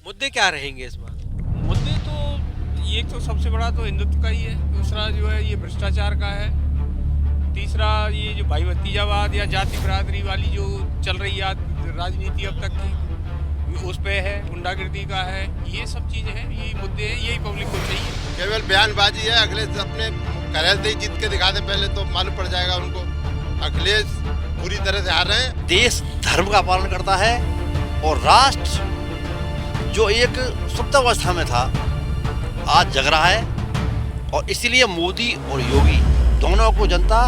मुद्दे क्या रहेंगे इस बार? मुद्दे तो एक तो सबसे बड़ा तो हिंदुत्व का ही है, दूसरा जो है ये भ्रष्टाचार का है, तीसरा ये जो भाई भतीजावाद या जाति बिरादरी वाली जो चल रही है राजनीति अब तक की, उस पे है, गुंडागिर्दी का है। ये सब चीज़ें हैं, यही मुद्दे हैं, यही पब्लिक को चाहिए। केवल बयानबाजी है। अखिलेश अपने करेल से ही जीत के दिखा दे पहले, तो मालूम पड़ जाएगा उनको। अखिलेश पूरी तरह से हार रहे हैं। देश धर्म का पालन करता है और राष्ट्र जो एक सुप्तावस्था में था आज जग रहा है, और इसीलिए मोदी और योगी दोनों को जनता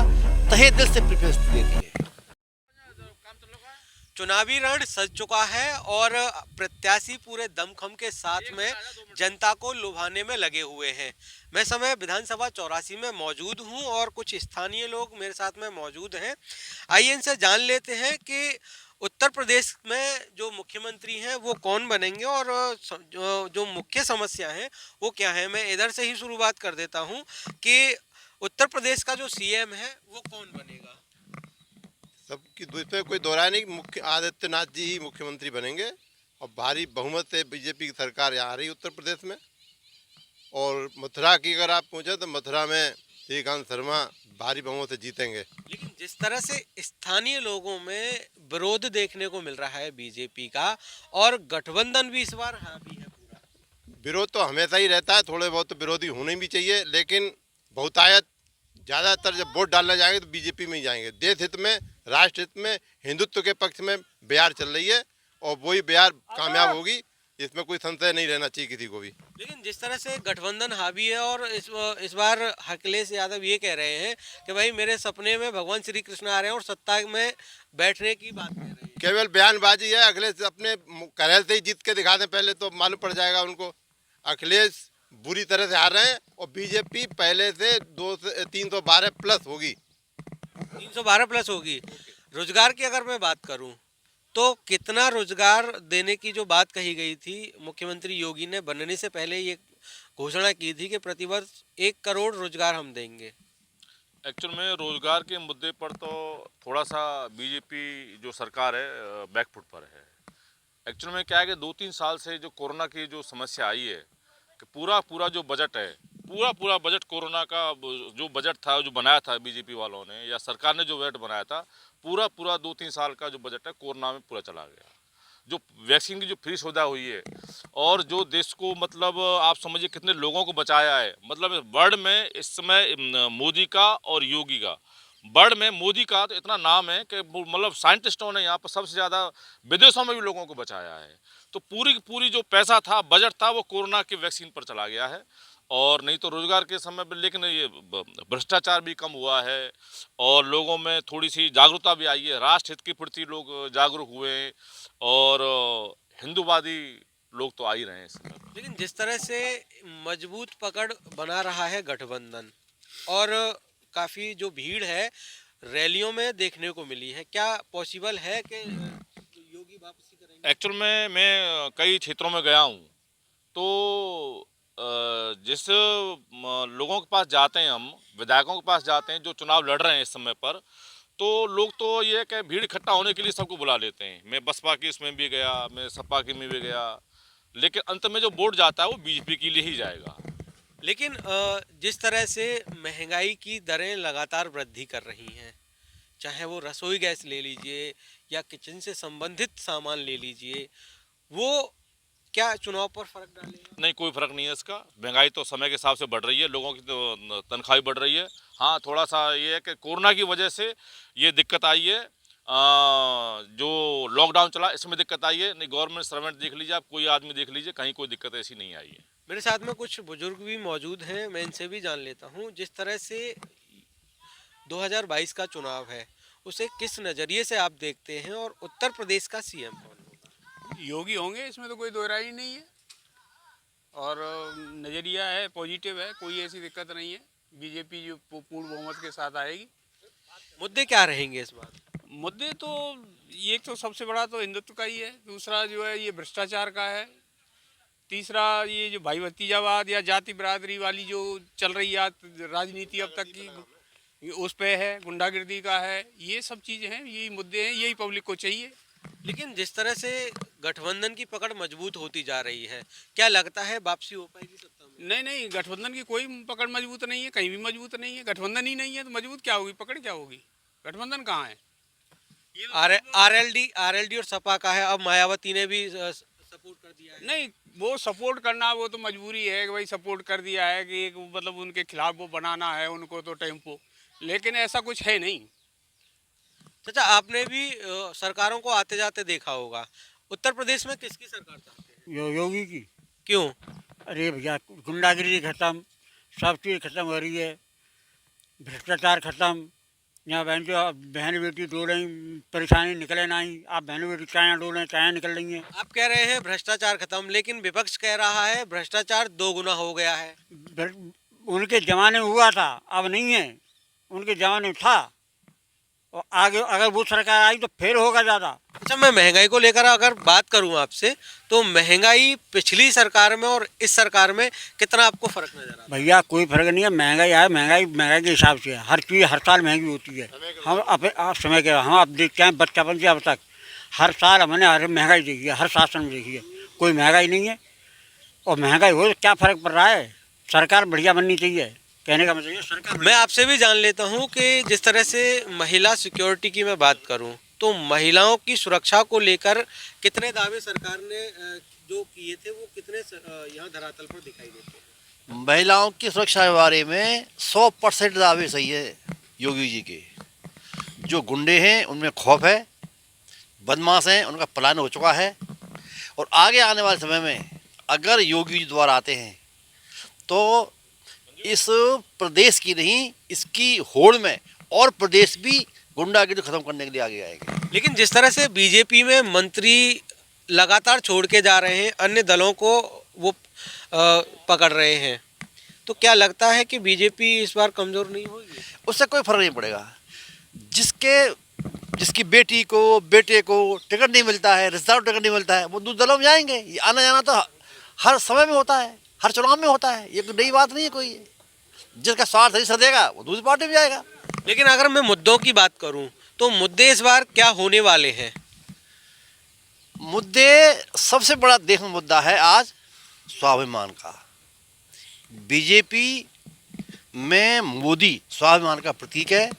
तहे दिल से प्रेफरेंस देती है। चुनावी रण सज चुका है और प्रत्याशी पूरे दमखम के साथ में जनता को लुभाने में लगे हुए हैं। मैं समय विधानसभा 84 में मौजूद हूं और कुछ स्थानीय लोग मेरे साथ में मौजूद हैं। आइए इनसे जान लेते हैं कि उत्तर प्रदेश में जो मुख्यमंत्री हैं वो कौन बनेंगे और जो मुख्य समस्या है वो क्या है। मैं इधर से ही शुरुआत कर देता हूं कि उत्तर प्रदेश का जो सीएम है वो कौन बनेगा। सबकी इसमें कोई दोहराय नहीं, मुख्य आदित्यनाथ जी ही मुख्यमंत्री बनेंगे और भारी बहुमत से बीजेपी की सरकार यहाँ आ रही उत्तर प्रदेश में। और मथुरा की अगर आप पूछें तो मथुरा में श्रीकांत शर्मा भारी बहुमत से जीतेंगे। लेकिन जिस तरह से स्थानीय लोगों में विरोध देखने को मिल रहा है बीजेपी का, और गठबंधन भी इस बार हावी है पूरा। विरोध तो हमेशा ही रहता है, थोड़े बहुत तो विरोधी होने भी चाहिए, लेकिन बहुतायत ज़्यादातर जब वोट डालने जाएंगे तो बीजेपी में ही जाएंगे। देश हित में, राष्ट्र हित में, हिंदुत्व के पक्ष में बयार चल रही है और वही बयार कामयाब होगी, इसमें कोई संशय नहीं रहना चाहिए किसी को भी। लेकिन जिस तरह से गठबंधन हावी है और इस बार अखिलेश यादव ये कह रहे हैं कि भाई मेरे सपने में भगवान श्री कृष्ण आ रहे हैं और सत्ता में बैठने की बात कर रहे हैं। केवल बयानबाजी है। अखिलेश अपने करेल से ही जीत के दिखा दे पहले, तो मालूम पड़ जाएगा उनको। अखिलेश बुरी तरह से हार रहे हैं और बीजेपी पहले से 312 प्लस होगी। 312 प्लस होगी। रोजगार की अगर मैं बात करूं तो कितना रोजगार देने की जो बात कही गई थी, मुख्यमंत्री योगी ने बनने से पहले ये घोषणा की थी कि प्रतिवर्ष 1 करोड़ रोजगार हम देंगे। एक्चुअल में रोजगार के मुद्दे पर तो थोड़ा सा बीजेपी जो सरकार है बैकफुट पर है। एक्चुअल में क्या है कि 2-3 साल से जो कोरोना की जो समस्या आई है कि पूरा जो बजट है, पूरा बजट कोरोना का जो बजट था, जो बनाया था बीजेपी वालों ने या सरकार ने जो बजट बनाया था, पूरा 2-3 साल का जो बजट है कोरोना में पूरा चला गया। जो वैक्सीन की जो फ्री सुविधा हुई है और जो देश को मतलब आप समझिए कितने लोगों को बचाया है। मतलब वर्ल्ड में इस समय मोदी का और योगी का, वर्ल्ड में मोदी का तो इतना नाम है कि मतलब साइंटिस्टों ने यहाँ पर सबसे ज़्यादा विदेशों में भी लोगों को बचाया है। तो पूरी जो पैसा था, बजट था, वो कोरोना की वैक्सीन पर चला गया है। और नहीं तो रोजगार के समय पर, लेकिन ये भ्रष्टाचार भी कम हुआ है और लोगों में थोड़ी सी जागरूकता भी आई है। राष्ट्र हित के प्रति लोग जागरूक हुए हैं और हिंदूवादी लोग तो आ ही रहे हैं इस समय। लेकिन जिस तरह से मजबूत पकड़ बना रहा है गठबंधन और काफी जो भीड़ है रैलियों में देखने को मिली है, क्या पॉसिबल है कि योगी वापसी करेंगे? एक्चुअल में मैं कई क्षेत्रों में गया हूँ, तो जिस लोगों के पास जाते हैं, हम विधायकों के पास जाते हैं जो चुनाव लड़ रहे हैं इस समय पर, तो लोग तो ये कि भीड़ इकट्ठा होने के लिए सबको बुला लेते हैं। मैं बसपा की इसमें भी गया, मैं सपा की में भी गया, लेकिन अंत में जो वोट जाता है वो बीजेपी के लिए ही जाएगा। लेकिन जिस तरह से महंगाई की दरें लगातार वृद्धि कर रही हैं, चाहे वो रसोई गैस ले लीजिए या किचन से संबंधित सामान ले लीजिए, वो क्या चुनाव पर फर्क डालेगा? नहीं, कोई फर्क नहीं है इसका। महंगाई तो समय के हिसाब से बढ़ रही है, लोगों की तो तनख्वाह भी बढ़ रही है। हाँ, थोड़ा सा ये है कि कोरोना की वजह से ये दिक्कत आई है, जो लॉकडाउन चला इसमें दिक्कत आई है। नहीं, गवर्नमेंट सर्वेंट देख लीजिए आप, कोई आदमी देख लीजिए, कहीं कोई दिक्कत ऐसी नहीं आई है। मेरे साथ में कुछ बुजुर्ग भी मौजूद हैं, मैं इनसे भी जान लेता हूं। जिस तरह से 2022 का चुनाव है उसे किस नज़रिए से आप देखते हैं और उत्तर प्रदेश का सीएम कौन होगा? योगी होंगे, इसमें तो कोई दोहराई ही नहीं है। और नज़रिया है, पॉजिटिव है, कोई ऐसी दिक्कत नहीं है। बीजेपी जो पूर्ण बहुमत के साथ आएगी। मुद्दे क्या रहेंगे इस बार? मुद्दे तो एक तो सबसे बड़ा तो हिंदुत्व का ही है, दूसरा जो है ये भ्रष्टाचार का है, तीसरा ये जो भाई भतीजावाद या जाति बिरादरी वाली जो चल रही है राजनीति अब तक की, उस पे है, गुंडागिर्दी का है। ये सब चीज़ें हैं, यही मुद्दे हैं, यही पब्लिक को चाहिए। लेकिन जिस तरह से गठबंधन की पकड़ मजबूत होती जा रही है, क्या लगता है वापसी हो पाएगी सत्ता में? नहीं नहीं, गठबंधन की कोई पकड़ मजबूत नहीं है, कहीं भी मजबूत नहीं है। गठबंधन ही नहीं है तो मजबूत क्या होगी, पकड़ क्या होगी? गठबंधन कहाँ है? आरएलडी और सपा का है, अब मायावती ने भी सपोर्ट कर दिया है। नहीं, वो सपोर्ट करना वो तो मजबूरी है कि भाई सपोर्ट कर दिया है कि एक मतलब उनके खिलाफ वो बनाना है उनको तो टेम्पो, लेकिन ऐसा कुछ है नहीं। चाचा, आपने भी सरकारों को आते जाते देखा होगा, उत्तर प्रदेश में किसकी सरकार चाहते हैं? योगी की। क्यों? अरे भैया, गुंडागिरी खत्म, सब चीज़ खत्म हो रही है, भ्रष्टाचार खत्म। यहाँ बहन जो बहन बेटी डो रही, परेशानी निकले नहीं। आप बहन बेटी चाहे डो रहे, चाहे निकल रही हैं। आप कह रहे हैं भ्रष्टाचार खत्म, लेकिन विपक्ष कह रहा है भ्रष्टाचार दोगुना हो गया है। उनके ज़माने में हुआ था, अब नहीं है। उनके ज़माने में था, और आगे अगर वो सरकार आई तो फिर होगा ज़्यादा। अच्छा, मैं महंगाई को लेकर अगर बात करूं आपसे, तो महंगाई पिछली सरकार में और इस सरकार में कितना आपको फर्क नजर आता है? भैया कोई फर्क नहीं है, महंगाई है, महंगाई के हिसाब से है। हर चीज़ हर साल महंगी होती है। हम आप समय के हम आप देखते हैं बच्चापन से अब तक हर साल हमने हर महंगाई देखी है, हर शासन में देखी है। कोई महंगाई नहीं है, और महंगाई हो तो क्या फ़र्क पड़ रहा है? सरकार बढ़िया बननी चाहिए, कहने का मतलब सरकार। मैं आपसे भी जान लेता हूं कि जिस तरह से महिला सिक्योरिटी की मैं बात करूं, तो महिलाओं की सुरक्षा को लेकर कितने दावे सरकार ने जो किए थे वो कितने यहाँ धरातल पर दिखाई देते हैं? महिलाओं की सुरक्षा के बारे में 100% दावे सही है योगी जी के। जो गुंडे हैं उनमें खौफ है, बदमाश हैं उनका पलायन हो चुका है, और आगे आने वाले समय में अगर योगी जी द्वारा आते हैं तो इस प्रदेश की नहीं, इसकी होड़ में और प्रदेश भी गुंडागिरी खत्म करने के लिए आगे आएंगे। लेकिन जिस तरह से बीजेपी में मंत्री लगातार छोड़ के जा रहे हैं, अन्य दलों को वो पकड़ रहे हैं, तो क्या लगता है कि बीजेपी इस बार कमजोर नहीं होगी? उससे कोई फर्क नहीं पड़ेगा। जिसकी बेटी को बेटे को टिकट नहीं मिलता है, रिश्तेदार को टिकट नहीं मिलता है, वो दूसरे दलों में जाएंगे। ये आना जाना तो हर समय में होता है, हर चुनाव में होता है, ये नई बात नहीं है कोई। जिसका स्वार्थ सही देगा वो दूसरी पार्टी में जाएगा। लेकिन अगर मैं मुद्दों की बात करूं, तो मुद्दे इस बार क्या होने वाले हैं? मुद्दे, सबसे बड़ा देश में मुद्दा है आज स्वाभिमान का। बीजेपी में मोदी स्वाभिमान का प्रतीक है,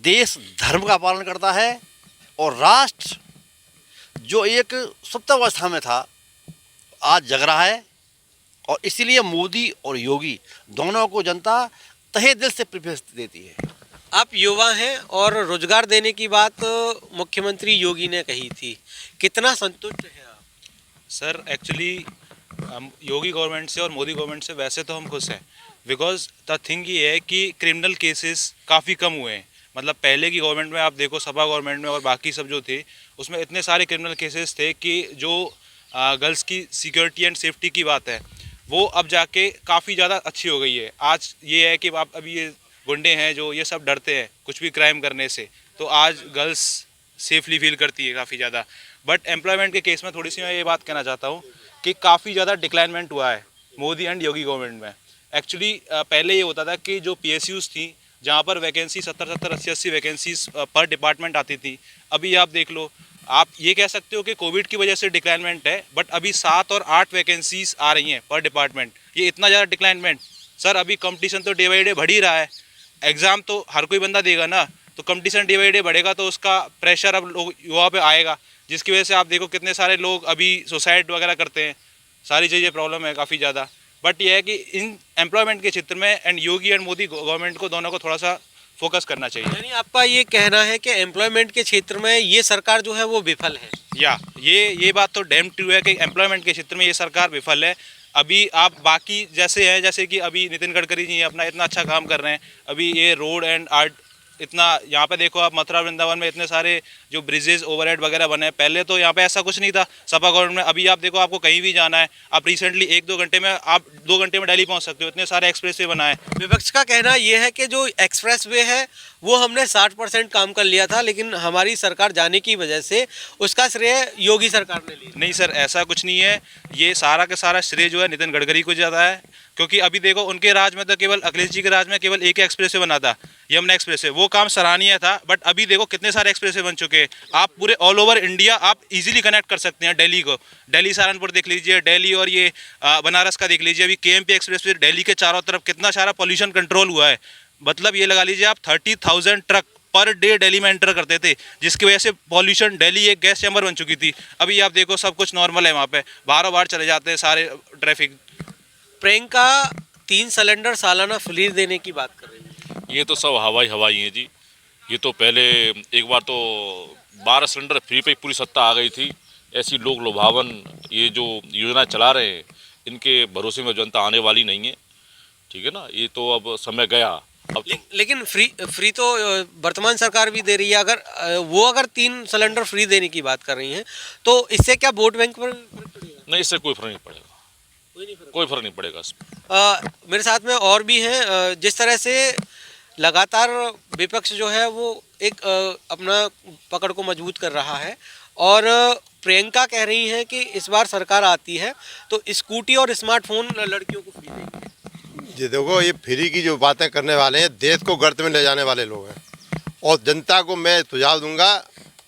देश धर्म का पालन करता है, और राष्ट्र जो एक सुप्तावस्था में था आज जग रहा है, और इसीलिए मोदी और योगी दोनों को जनता तहे दिल से प्रेफरेंस देती है। आप युवा हैं और रोजगार देने की बात मुख्यमंत्री योगी ने कही थी, कितना संतुष्ट हैं आप? सर एक्चुअली हम योगी गवर्नमेंट से और मोदी गवर्नमेंट से वैसे तो हम खुश हैं, बिकॉज द थिंग ये है कि क्रिमिनल केसेस काफ़ी कम हुए हैं। मतलब पहले की गवर्नमेंट में आप देखो, सपा गवर्नमेंट में और बाकी सब जो थे, उसमें इतने सारे क्रिमिनल केसेस थे कि जो गर्ल्स की सिक्योरिटी एंड सेफ्टी की बात है वो अब जाके काफ़ी ज़्यादा अच्छी हो गई है। आज ये है कि आप अभी ये गुंडे हैं जो ये सब डरते हैं कुछ भी क्राइम करने से, तो आज गर्ल्स सेफली फील करती है काफ़ी ज़्यादा। बट एम्प्लॉयमेंट के केस में थोड़ी सी मैं ये बात कहना चाहता हूँ कि काफ़ी ज़्यादा डिक्लाइनमेंट हुआ है मोदी एंड योगी गवर्नमेंट में। एक्चुअली पहले ये होता था कि जो PSUs थी जहाँ पर वैकेंसी 70-70, 80-80 वैकेंसीज पर डिपार्टमेंट आती थी, अभी आप देख लो, आप ये कह सकते हो कि कोविड की वजह से डिक्लाइनमेंट है, बट अभी 7 और 8 वैकेंसीज आ रही हैं पर डिपार्टमेंट। ये इतना ज़्यादा डिक्लाइनमेंट, सर अभी कंपटीशन तो डे बाई डे बढ़ ही रहा है। एग्ज़ाम तो हर कोई बंदा देगा ना, तो कंपटीशन डे बाई डे बढ़ेगा तो उसका प्रेशर अब लोग युवा पे आएगा, जिसकी वजह से आप देखो कितने सारे लोग अभी सुसाइड वगैरह करते हैं। सारी चीज़ें प्रॉब्लम है काफ़ी ज़्यादा। बट यह है कि इन एम्प्लॉयमेंट के क्षेत्र में and Yogi and Modi government को दोनों को थोड़ा सा फोकस करना चाहिए। यानी आपका ये कहना है कि एम्प्लॉयमेंट के क्षेत्र में ये सरकार जो है वो विफल है? या ये बात तो डैम ट्रू है कि एम्प्लॉयमेंट के क्षेत्र में ये सरकार विफल है। अभी आप बाकी जैसे हैं, जैसे कि अभी नितिन गडकरी जी अपना इतना अच्छा काम कर रहे हैं, अभी ये रोड एंड आर्ट इतना, यहाँ पे देखो आप मथुरा वृंदावन में इतने सारे जो ब्रिजेस ओवरहेड वगैरह बने हैं, पहले तो यहाँ पे ऐसा कुछ नहीं था सपा गवर्नमेंट में। अभी आप देखो, आपको कहीं भी जाना है, आप रिसेंटली 1-2 घंटे में आप 2 घंटे में दिल्ली पहुँच सकते हो, इतने सारे एक्सप्रेस वे बनाए। विपक्ष का कहना यह है कि जो एक्सप्रेस वे है वो हमने 60% काम कर लिया था, लेकिन हमारी सरकार जाने की वजह से उसका श्रेय योगी सरकार ने लिया। नहीं सर, ऐसा कुछ नहीं है, ये सारा का सारा श्रेय जो है नितिन गडकरी को जाता है, क्योंकि अभी देखो उनके राज में तो केवल अखिलेश जी के राज में केवल एक एक्सप्रेस वे बना था, यमुना एक्सप्रेस वे, वो काम सराहनीय था। बट अभी देखो कितने सारे एक्सप्रेस वे बन चुके हैं। आप पूरे ऑल ओवर इंडिया आप इजीली कनेक्ट कर सकते हैं दिल्ली को। दिल्ली सहारनपुर देख लीजिए, दिल्ली और ये बनारस का देख लीजिए। अभी केएमपी एक्सप्रेस वे दिल्ली के चारों तरफ कितना सारा पॉल्यूशन कंट्रोल हुआ है। मतलब ये लगा लीजिए आप 30,000 ट्रक पर डे दिल्ली में एंटर करते थे, जिसकी वजह से पॉल्यूशन, दिल्ली एक गैस चैम्बर बन चुकी थी। अभी आप देखो सब कुछ नॉर्मल है वहाँ पे, बाहरों बाहर चले जाते हैं सारे ट्रैफिक। प्रियंका 3 सिलेंडर सालाना फ्री देने की बात कर रही है। ये तो सब हवाई है जी। ये तो पहले एक बार तो 12 सिलेंडर फ्री पे पूरी सत्ता आ गई थी। ऐसी लोग लुभावन ये जो योजना चला रहे हैं, इनके भरोसे में जनता आने वाली नहीं है, ठीक है ना। ये तो अब समय गया। अब तो लेकिन फ्री तो वर्तमान सरकार भी दे रही है। अगर 3 सिलेंडर फ्री देने की बात कर रही हैं तो इससे क्या वोट बैंक पर फर्क पड़ेगा? नहीं, इससे कोई फर्क नहीं पड़ेगा, कोई फर्क नहीं पड़ेगा इसमें। मेरे साथ में और भी हैं। जिस तरह से लगातार विपक्ष जो है वो एक अपना पकड़ को मजबूत कर रहा है और प्रियंका कह रही हैं कि इस बार सरकार आती है तो स्कूटी और स्मार्टफोन लड़कियों को फ्री देंगे। जी देखो, ये फ्री की जो बातें करने वाले हैं देश को गर्त में ले जाने वाले लोग हैं। और जनता को मैं सुझाव दूंगा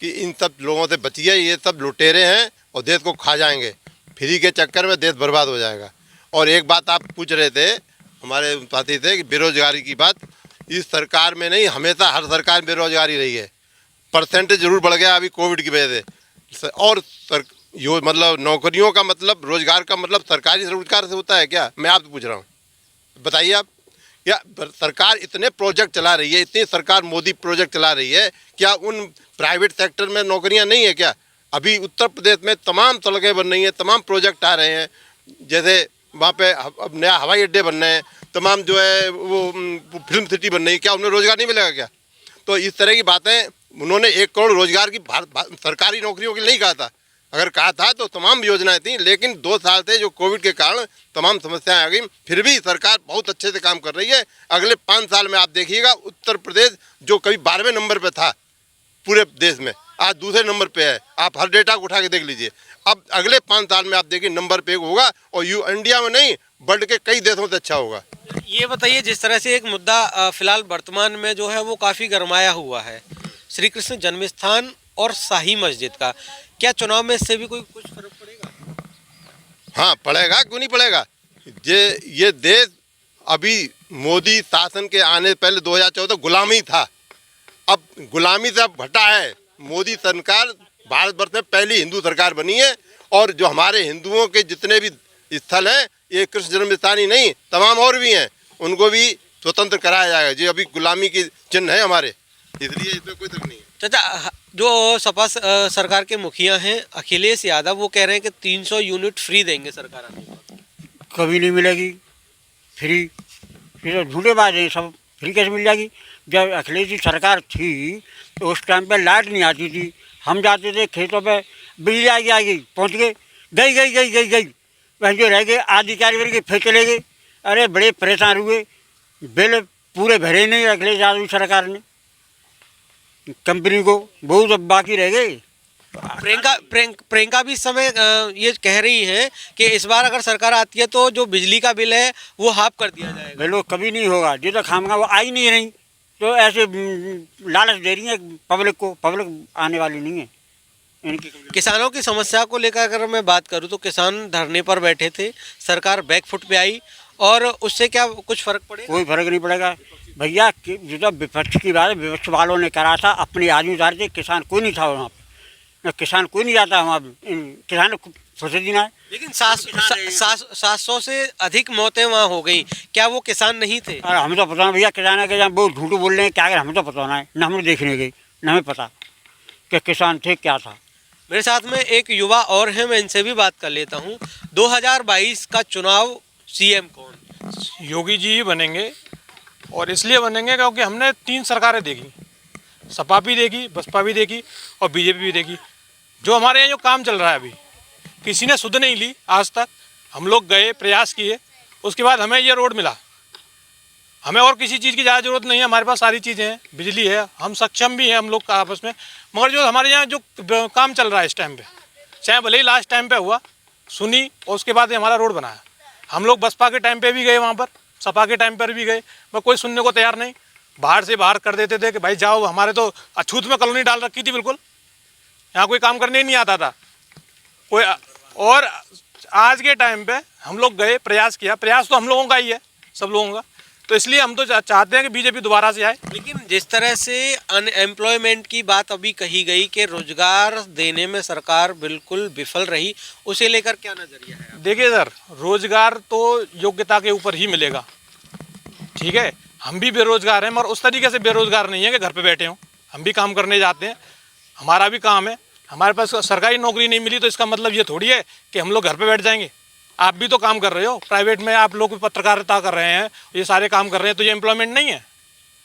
कि इन सब लोगों से बचिए। ये सब लुटेरे हैं और देश को खा जाएंगे। फ्री के चक्कर में देश बर्बाद हो जाएगा। और एक बात आप पूछ रहे थे, हमारे साथी थे, कि बेरोजगारी की बात। इस सरकार में नहीं, हमेशा हर सरकार में बेरोजगारी रही है। परसेंटेज जरूर बढ़ गया अभी कोविड की वजह से। और यो मतलब नौकरियों का मतलब, रोजगार का मतलब सरकारी रोजगार से होता है क्या? मैं आपसे पूछ रहा हूँ, बताइए आप। या सरकार इतने प्रोजेक्ट चला रही है, इतनी सरकार मोदी प्रोजेक्ट चला रही है, क्या उन प्राइवेट सेक्टर में नौकरियां नहीं है क्या? अभी उत्तर प्रदेश में तमाम सड़कें बन रही हैं, तमाम प्रोजेक्ट आ रहे हैं। जैसे वहाँ पे अब नया हवाई अड्डे बन रहे हैं, तमाम जो है वो फिल्म सिटी बन रही है। क्या उन्हें रोजगार नहीं मिलेगा क्या? तो इस तरह की बातें, उन्होंने 1 करोड़ रोजगार की सरकारी नौकरियों के लिए नहीं कहा था। अगर कहा था तो तमाम योजनाएं थी, लेकिन 2 साल से जो कोविड के कारण तमाम समस्याएं आ गई। फिर भी सरकार बहुत अच्छे से काम कर रही है। अगले 5 साल में आप देखिएगा, उत्तर प्रदेश जो कभी 12वें नंबर पे था पूरे देश में, आज दूसरे नंबर पे है। आप हर डेटा को उठा के देख लीजिए। अब अगले 5 साल में आप देखिए नंबर पे होगा, और इंडिया में नहीं, वर्ल्ड के कई देशों से अच्छा होगा। ये बताइए, जिस तरह से एक मुद्दा फिलहाल वर्तमान में जो है वो काफ़ी गरमाया हुआ है, श्री कृष्ण जन्मस्थान और शाही मस्जिद का, क्या चुनाव में इससे भी कुछ फर्क पड़ेगा? हाँ पड़ेगा, क्यों नहीं पड़ेगा। ये देश अभी मोदी शासन के आने पहले 2014 गुलामी था। अब गुलामी से अब हटा है। मोदी सरकार भारतवर्ष में पहली हिंदू सरकार बनी है। और जो हमारे हिंदुओं के जितने भी स्थल हैं, ये कृष्ण जन्मस्थान ही नहीं, तमाम और भी हैं, उनको भी स्वतंत्र कराया जाएगा। जी अभी गुलामी के चिन्ह है हमारे, इसलिए इसमें कोई तक नहीं है। चाचा, जो सपा सरकार के मुखिया हैं अखिलेश यादव, वो कह रहे हैं कि 300 यूनिट फ्री देंगे सरकार आने के बाद। कभी नहीं मिलेगी फ्री, फिर तो झूठे बात है सब। फ्री कैसे मिल जाएगी? जब अखिलेश जी सरकार थी तो उस टाइम पे लाइट नहीं आती थी। हम जाते थे खेतों पे, बिजली आएगी, पहुंच गए, गई वह जो रह गए, आधी 4 बजे के फिर चले गए। अरे बड़े परेशान हुए, बिल पूरे भरे नहीं अखिलेश यादव सरकार ने कंपनी को, बहुत अब बाकी रह गए। प्रियंका भी इस समय ये कह रही हैं कि इस बार अगर सरकार आती है तो जो बिजली का बिल है वो हाफ कर दिया जाएगा। बिल्कुल कभी नहीं होगा, जो तक खामगा वो आई नहीं रही, तो ऐसे लालच दे रही है पब्लिक को। पब्लिक आने वाली नहीं है इनकी। किसानों की समस्या को लेकर अगर मैं बात करूं तो किसान धरने पर बैठे थे, सरकार बैकफुट पे आई, और उससे क्या कुछ फर्क पड़ेगा? कोई फर्क नहीं पड़ेगा भैया। जो विपक्ष की बात है, विपक्ष वालों ने करा था, अपने आदमी उतारे थे, किसान कोई नहीं था वहाँ पे। किसान कोई नहीं जाता वहाँ पे, किसान फंसे दिन है। लेकिन 700 से अधिक मौतें वहाँ हो गई, क्या वो किसान नहीं थे? और हमें तो पता नहीं भैया, किसान है कि वो झूठ बोल रहे हैं क्या, हमें तो पता नहीं, न हमें देखने गई, न हमें पता कि किसान थे क्या था। मेरे साथ में एक युवा और हैं, मैं इनसे भी बात कर लेता हूँ। 2022 का चुनाव सीएम कौन? योगी जी ही बनेंगे। और इसलिए बनेंगे क्योंकि हमने 3 सरकारें देखी, सपा भी देखी, बसपा भी देखी और बीजेपी भी देखी। जो हमारे यहाँ जो काम चल रहा है अभी, किसी ने सुध नहीं ली आज तक। हम लोग गए, प्रयास किए, उसके बाद हमें ये रोड मिला। हमें और किसी चीज़ की ज़्यादा ज़रूरत नहीं है, हमारे पास सारी चीज़ें हैं, बिजली है, हम सक्षम भी हैं हम लोग का आपस में। मगर जो हमारे यहाँ जो काम चल रहा है इस टाइम पे, चाहे भले ही लास्ट टाइम पे हुआ, सुनी और उसके बाद हमारा रोड बनाया। हम लोग बसपा के टाइम पे भी गए वहाँ पर, सपा के टाइम पर भी गए, पर कोई सुनने को तैयार नहीं। बाहर से बाहर कर देते थे कि भाई जाओ, हमारे तो अछूत में कॉलोनी डाल रखी थी बिल्कुल, यहाँ कोई काम करने ही नहीं आता था कोई। और आज के टाइम पे हम लोग गए, प्रयास किया, प्रयास तो हम लोगों का ही है, सब लोगों का, तो इसलिए हम तो चाहते हैं कि बीजेपी दोबारा से आए। लेकिन जिस तरह से अनएम्प्लॉयमेंट की बात अभी कही गई कि रोजगार देने में सरकार बिल्कुल विफल रही, उसे लेकर क्या नजरिया है? देखिए सर, रोजगार तो योग्यता के ऊपर ही मिलेगा, ठीक है। हम भी बेरोजगार हैं, मगर उस तरीके से बेरोजगार नहीं है कि घर पे बैठे हों। हम भी काम करने जाते हैं, हमारा भी काम है। हमारे पास सरकारी नौकरी नहीं मिली तो इसका मतलब ये थोड़ी है कि हम लोग घर पे बैठ जाएंगे। आप भी तो काम कर रहे हो प्राइवेट में, आप लोग भी पत्रकारिता कर रहे हैं, ये सारे काम कर रहे हैं, तो ये एम्प्लॉयमेंट नहीं है?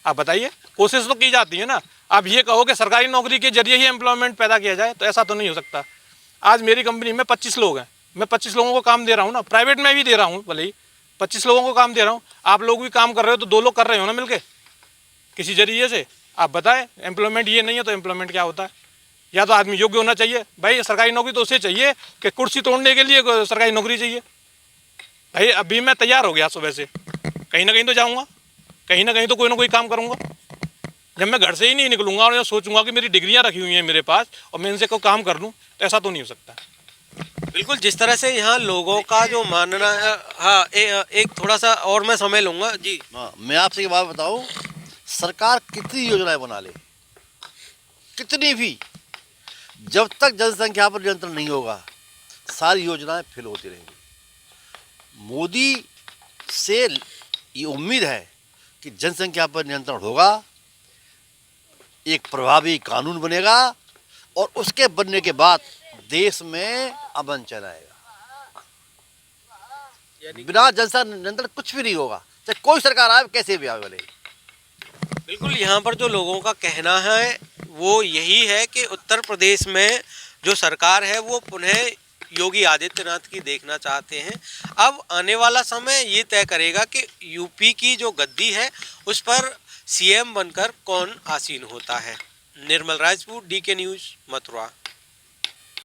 आप बताइए, कोशिश तो की जाती है ना। आप ये कहो कि सरकारी नौकरी के जरिए ही एम्प्लॉयमेंट पैदा किया जाए, तो ऐसा तो नहीं हो सकता। आज मेरी कंपनी में 25 लोग हैं, मैं 25 लोगों को काम दे रहा हूँ ना, प्राइवेट में भी दे रहा हूँ, भले ही 25 लोगों को काम दे रहा हूँ। आप लोग भी काम कर रहे हो तो 2 लोग कर रहे हो ना मिलके किसी जरिए से। आप बताएं, एम्प्लॉयमेंट ये नहीं है तो एम्प्लॉयमेंट क्या होता है? या तो आदमी योग्य होना चाहिए। भाई सरकारी नौकरी तो उसे चाहिए कि कुर्सी तोड़ने के लिए सरकारी नौकरी चाहिए। भाई अभी मैं तैयार हो गया सुबह से, कहीं ना कहीं तो जाऊँगा, कहीं ना कहीं तो कोई ना कोई काम करूँगा। जब मैं घर से ही नहीं निकलूँगा और सोचूंगा कि मेरी डिग्रियाँ रखी हुई हैं मेरे पास और मैं इनसे कोई काम कर लूँ, तो ऐसा तो नहीं हो सकता। बिल्कुल, जिस तरह से यहाँ लोगों का जो मानना है, हाँ एक थोड़ा सा और मैं समय लूँगा जी। हाँ, मैं आपसे एक बात बताऊं, सरकार कितनी योजनाएं बना ले, कितनी भी, जब तक जनसंख्या पर नियंत्रण नहीं होगा सारी योजनाएं फेल होती रहेंगी। मोदी से ये उम्मीद है कि जनसंख्या पर नियंत्रण होगा, एक प्रभावी कानून बनेगा और उसके बनने के बाद देश में अमन चैन आएगा। बिना जनसंख्या नियंत्रण कुछ भी नहीं होगा, चाहे कोई सरकार आए, कैसे भी आए वाले। बिल्कुल, यहाँ पर जो लोगों का कहना है वो यही है कि उत्तर प्रदेश में जो सरकार है वो पुनः योगी आदित्यनाथ की देखना चाहते हैं। अब आने वाला समय ये तय करेगा कि यूपी की जो गद्दी है उस पर सीएम बनकर कौन आसीन होता है। निर्मल राजपूत, DK न्यूज़, मथुरा।